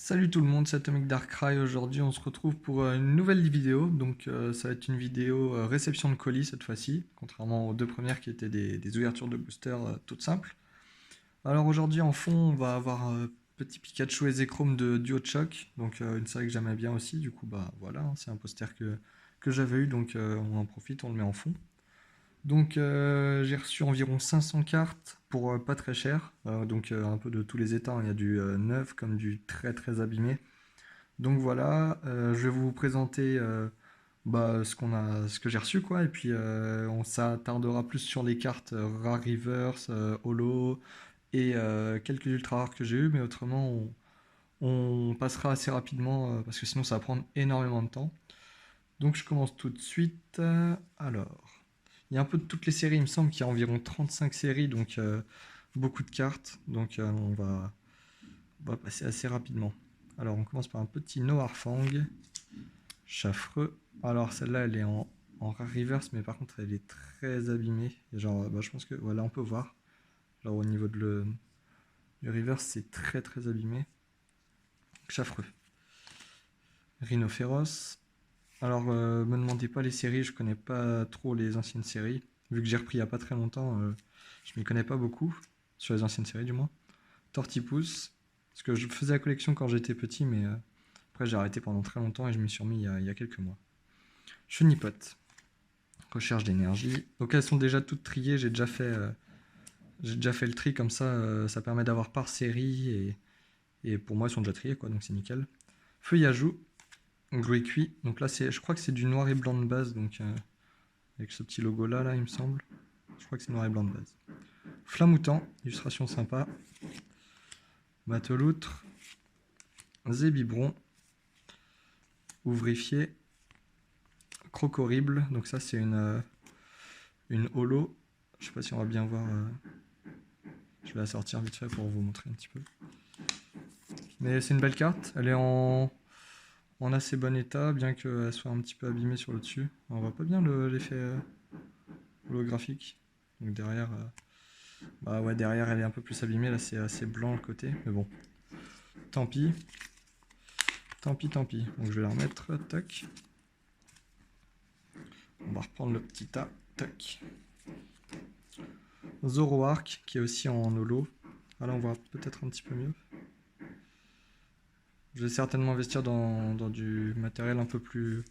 Salut tout le monde, c'est Atomic Darkrai. Aujourd'hui, on se retrouve pour une nouvelle vidéo. Donc, ça va être une vidéo réception de colis cette fois-ci, contrairement aux deux premières qui étaient des ouvertures de booster toutes simples. Alors aujourd'hui, en fond, on va avoir petit Pikachu et Zekrom de Duo de Choc, donc une série que j'aimais bien aussi. Du coup, bah voilà, hein, c'est un poster que j'avais eu, donc on en profite, on le met en fond. Donc j'ai reçu environ 500 cartes pour pas très cher, donc un peu de tous les états, hein. Il y a du neuf comme du très très abîmé. Donc voilà, je vais vous présenter ce que j'ai reçu quoi, et puis on s'attardera plus sur les cartes Rare Reverse, Holo et quelques ultra rares que j'ai eu, mais autrement on passera assez rapidement parce que sinon ça va prendre énormément de temps. Donc je commence tout de suite. Alors, il y a un peu de toutes les séries, il me semble qu'il y a environ 35 séries, donc beaucoup de cartes, donc on va passer assez rapidement. Alors on commence par un petit Noirfang, Chaffreux. Alors celle-là elle est en rare reverse, mais par contre elle est très abîmée. Et genre, je pense que voilà, on peut voir. Genre au niveau du reverse, c'est très très abîmé. Chaffreux. Rhinophéros. Alors, me demandez pas les séries, je connais pas trop les anciennes séries. Vu que j'ai repris il y a pas très longtemps, je m'y connais pas beaucoup. Sur les anciennes séries, du moins. Tortipousse. Parce que je faisais la collection quand j'étais petit, mais après j'ai arrêté pendant très longtemps et je m'y suis remis il y a quelques mois. Chenipote. Recherche d'énergie. Donc elles sont déjà toutes triées, j'ai déjà fait le tri comme ça permet d'avoir par série et pour moi elles sont déjà triées quoi, donc c'est nickel. Feuillajou. Gris cuit. Donc là je crois que c'est du noir et blanc de base, donc avec ce petit logo là il me semble. Je crois que c'est noir et blanc de base. Flamoutant, illustration sympa. Mateloutre. Zébibron. Ouvrifié. Crocorrible, donc ça c'est une holo. Je sais pas si on va bien voir. Je vais la sortir vite fait pour vous montrer un petit peu. Mais c'est une belle carte, elle est en assez bon état, bien qu'elle soit un petit peu abîmée sur le dessus. On voit pas bien l'effet holographique. Donc derrière, derrière elle est un peu plus abîmée, là c'est assez blanc le côté, mais bon. Tant pis. Tant pis, tant pis. Donc je vais la remettre, tac. On va reprendre le petit tas, tac. Zoroark, qui est aussi en holo. Ah là on voit peut-être un petit peu mieux. Je vais certainement investir dans du matériel un peu plus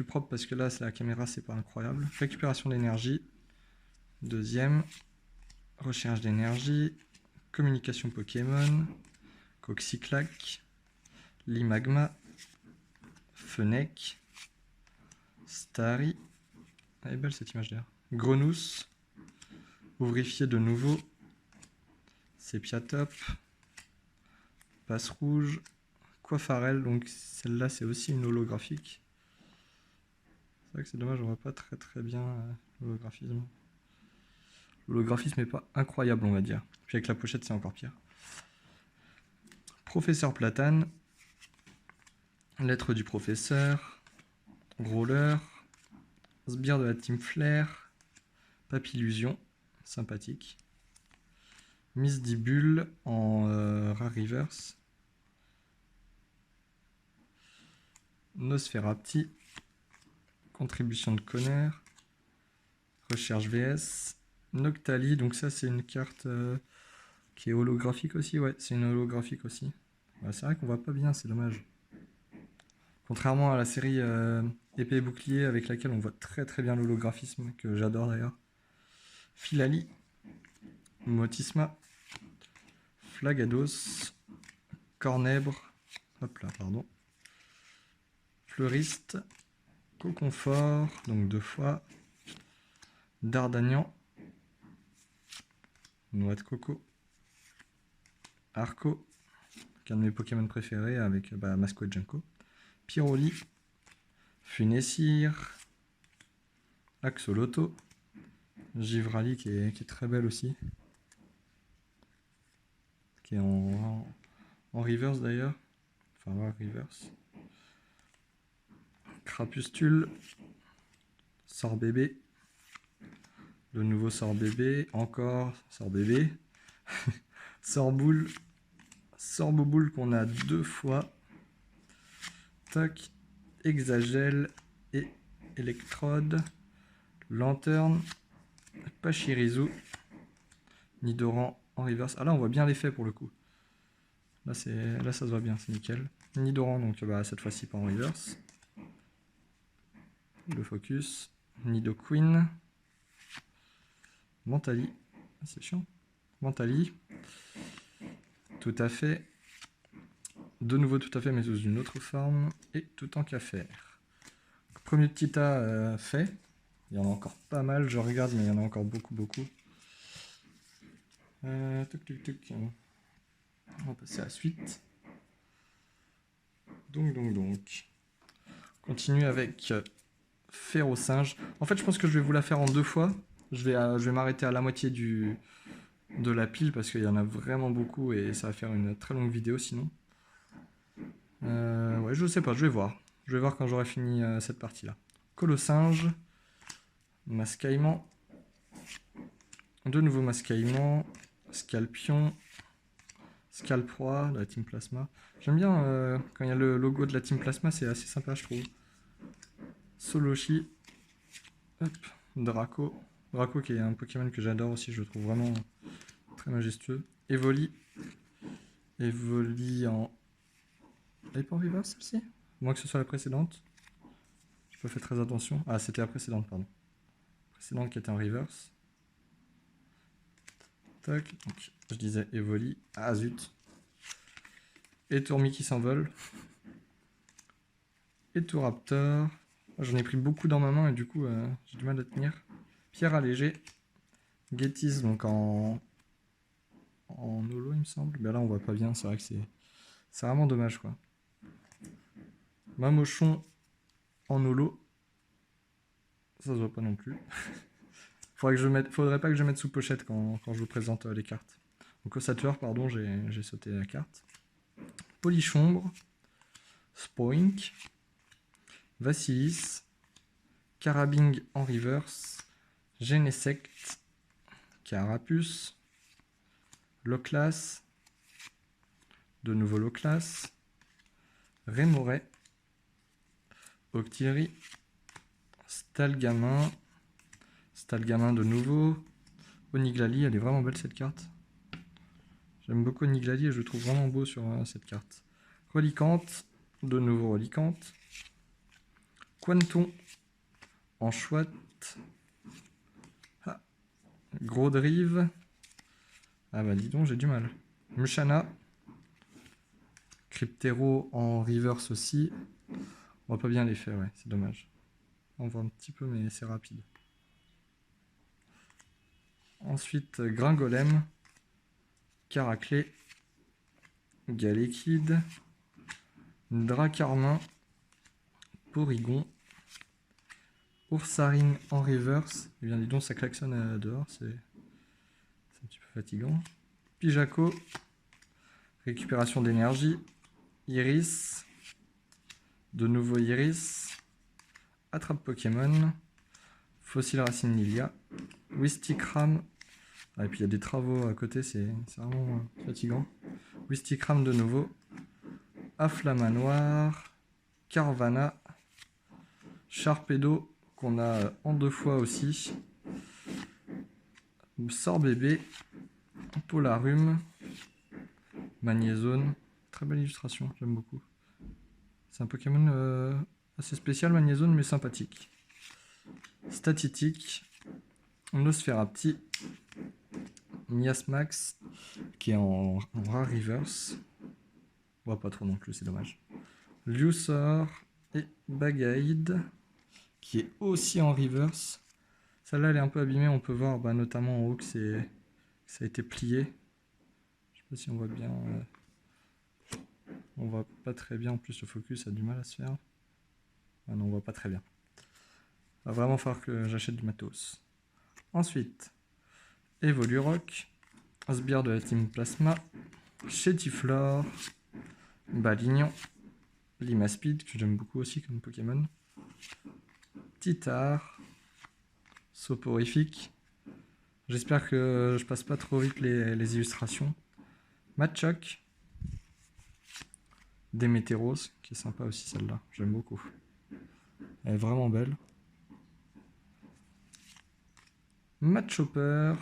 propre parce que là la caméra c'est pas incroyable. Récupération d'énergie. Deuxième. Recherche d'énergie. Communication Pokémon. Coxiclac. Limagma. Fennec. Starry. Elle est belle cette image d'ailleurs. Grenousse. Ouvrifié de nouveau. Sépiatop. Passe rouge. Coiffarel, donc celle-là c'est aussi une holographique. C'est vrai que c'est dommage, on voit pas très très bien l'holographisme. L'holographisme n'est pas incroyable, on va dire. Puis avec la pochette, c'est encore pire. Professeur Platane. Lettre du professeur. Growler. Sbire de la Team Flair. Papillusion. Sympathique. Misdibule en Rare Reverse. Nosferapti. Contribution de Conner. Recherche VS. Noctali, donc ça c'est une carte qui est holographique aussi, ouais, c'est une holographique aussi. Bah, c'est vrai qu'on voit pas bien, c'est dommage. Contrairement à la série épée et bouclier avec laquelle on voit très très bien l'holographisme, que j'adore d'ailleurs. Filali, Motisma, Flagados, Cornèbre, hop là, pardon. Fleuriste, Coconfort, donc 2 fois. Dardagnan, Noix de coco, Arco, qui est un de mes Pokémon préférés avec Masco et Junko. Pyroli, Funessir, Axoloto, Givrali qui est très belle aussi, qui est en reverse d'ailleurs, enfin ouais, reverse. Crapustule, Sort bébé, le nouveau Sort bébé, encore Sort bébé, Sort boule, Sorboboule qu'on a 2 fois. Tac. Exagel et Électrode. Lanterne. Pachirisu. Nidoran en reverse. Ah là, on voit bien l'effet pour le coup. Là, ça se voit bien, c'est nickel. Nidoran, donc bah, cette fois-ci pas en reverse. Le focus. Nidoqueen. Mentali. C'est chiant. Mentali. Tout à fait. De nouveau tout à fait, mais sous une autre forme. Et tout en qu'affaire. Premier petit tas fait. Il y en a encore pas mal, je regarde, mais il y en a encore beaucoup. Tuc. On va passer à la suite. Donc. Continue avec Férocinge. En fait, je pense que je vais vous la faire en 2 fois. Je vais m'arrêter à la moitié de la pile parce qu'il y en a vraiment beaucoup et ça va faire une très longue vidéo sinon. Ouais, je sais pas, je vais voir. Je vais voir quand j'aurai fini cette partie-là. Colossinge. Mascaillement. De nouveau Mascaillement. Scalpion. Scalproie, de la Team Plasma. J'aime bien quand il y a le logo de la Team Plasma, c'est assez sympa, je trouve. Soloshi. Hop. Draco. Draco qui est un Pokémon que j'adore aussi, je le trouve vraiment très majestueux. Evoli. Evoli en... Elle est pas en reverse celle-ci? Moins que ce soit la précédente. J'ai pas fait très attention. Ah, c'était la précédente, pardon. Précédente qui était en reverse. Tac, donc je disais Evoli. Ah zut. Et Tourmi qui s'envole. Et Raptor. J'en ai pris beaucoup dans ma main et du coup j'ai du mal à tenir. Pierre allégé. Gettys donc en holo il me semble. Ben là on voit pas bien, c'est vrai que c'est vraiment dommage quoi. Mamochon en holo. Ça se voit pas non plus. Faudrait pas que je mette sous pochette quand je vous présente les cartes. Donc Ossateur, pardon, j'ai sauté la carte. Polichombre. Spoink. Vassilis. Carabing en reverse. Genesect. Carapuce. Loclas. De nouveau Loclas. Rémoret. Octillerie. Stalgamin. Stalgamin de nouveau. Oniglali, elle est vraiment belle cette carte. J'aime beaucoup Oniglali et je le trouve vraiment beau sur cette carte. Relicante. De nouveau Relicante. Quanton. En chouette. Ah. Gros Drive. Ah bah dis donc, j'ai du mal. Mushana. Cryptero en reverse aussi. On voit pas bien l'effet, ouais, c'est dommage. On voit un petit peu, mais c'est rapide. Ensuite, Gringolem. Caraclé. Galekid. Dracarmin. Porygon. Oursarine en reverse. Eh bien, dis donc, ça klaxonne dehors, c'est un petit peu fatigant. Pijaco. Récupération d'énergie. Iris. De nouveau Iris. Attrape Pokémon. Fossile Racine Lilia. Wistikram. Ah, et puis il y a des travaux à côté, c'est vraiment fatigant. Wistikram de nouveau. Afflamanoir. Carvana. Sharpedo qu'on a en 2 fois aussi. Sorbébé. Polarum. Magnézone. Très belle illustration, j'aime beaucoup. C'est un Pokémon assez spécial, Magnézone, mais sympathique. Statitique. Nosferapti. Miasmax, qui est en rare reverse. On voit pas trop non plus, c'est dommage. Luxor et Bagaïd, qui est aussi en reverse. Celle-là, elle est un peu abîmée. On peut voir notamment en haut que ça a été plié. Je sais pas si on voit bien. On voit pas très bien. En plus, le focus a du mal à se faire. Ah non, on voit pas très bien. Va vraiment falloir que j'achète du matos. Ensuite, Evolurock, Sbire de la Team Plasma, Chétiflore, Balignon, Limaspeed, que j'aime beaucoup aussi comme Pokémon, Titar, Soporifique. J'espère que je passe pas trop vite les illustrations. Machoc, Démétéros, qui est sympa aussi celle-là, j'aime beaucoup. Elle est vraiment belle. Mad Chopper,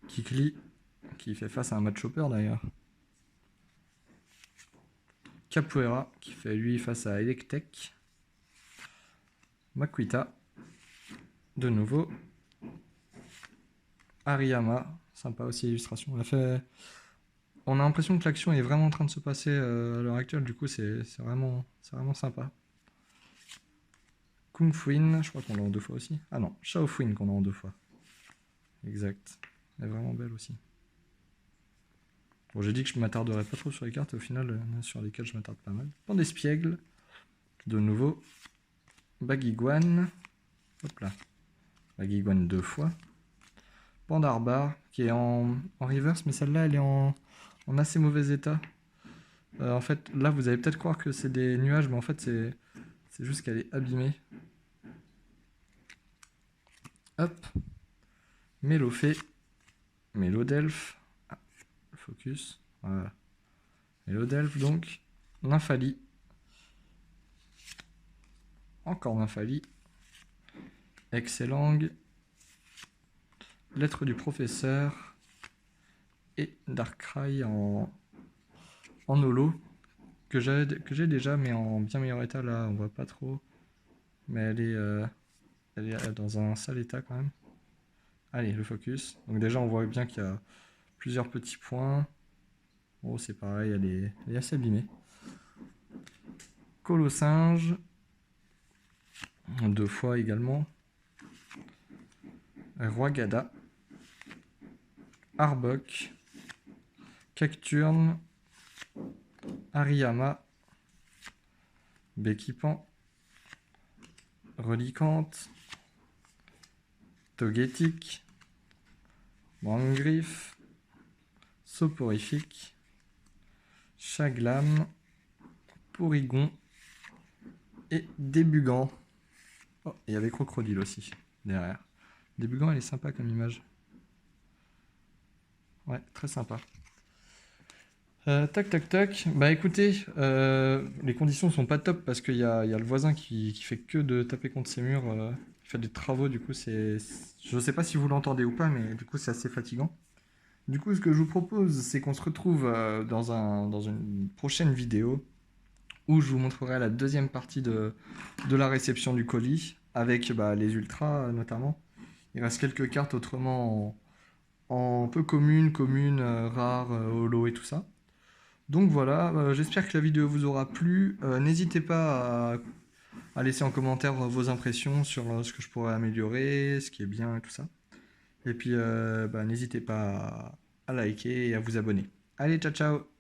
Kikli, qui fait face à un Mad Chopper d'ailleurs. Capoeira, qui fait lui face à Electek. Makuita, de nouveau. Ariyama, sympa aussi l'illustration. On a l'impression que l'action est vraiment en train de se passer à l'heure actuelle, du coup c'est vraiment sympa. Kung Fuin, je crois qu'on l'a en 2 fois aussi. Ah non, Shao Fuin qu'on a en 2 fois. Exact. Elle est vraiment belle aussi. Bon, j'ai dit que je m'attarderais pas trop sur les cartes, et au final, il y en a sur lesquelles je m'attarde pas mal. Pandespiègle, de nouveau. Bagiguan, hop là. Bagiguan 2 fois. Pandarbar, qui est en reverse, mais celle-là, elle est en assez mauvais état. En fait, là, vous allez peut-être croire que c'est des nuages, mais en fait, c'est juste qu'elle est abîmée. Hop. Mélofée. Mélodelphe. Ah, le focus. Voilà. Mélodelphe, donc. Nymphalie. Encore Nymphalie. Excellent. Lettre du professeur. Et Darkrai en holo. Que j'ai déjà, mais en bien meilleur état. Là, on voit pas trop. Mais elle est dans un sale état quand même. Allez, le focus. Donc déjà, on voit bien qu'il y a plusieurs petits points. Oh, c'est pareil, elle est assez abîmée. Colossinge. 2 fois également. Roigada. Arbok. Cacturne. Ariyama. Béquipan. Relicante. Togetic. Brangriff. Soporifique. Chaglam. Porygon. Et Débugant. Oh, il y avait Crocodile aussi, derrière. Débugant, elle est sympa comme image. Ouais, très sympa. Tac, tac, tac. Bah écoutez, les conditions sont pas top parce qu'il y a le voisin qui fait que de taper contre ces murs. Il fait des travaux, du coup, je sais pas si vous l'entendez ou pas, mais du coup, c'est assez fatigant. Du coup, ce que je vous propose, c'est qu'on se retrouve dans une prochaine vidéo où je vous montrerai la deuxième partie de la réception du colis, avec les ultras notamment. Il reste quelques cartes autrement en peu communes, rares, holo et tout ça. Donc voilà, j'espère que la vidéo vous aura plu. N'hésitez pas à laisser en commentaire vos impressions sur ce que je pourrais améliorer, ce qui est bien et tout ça. Et puis n'hésitez pas à liker et à vous abonner. Allez, ciao ciao!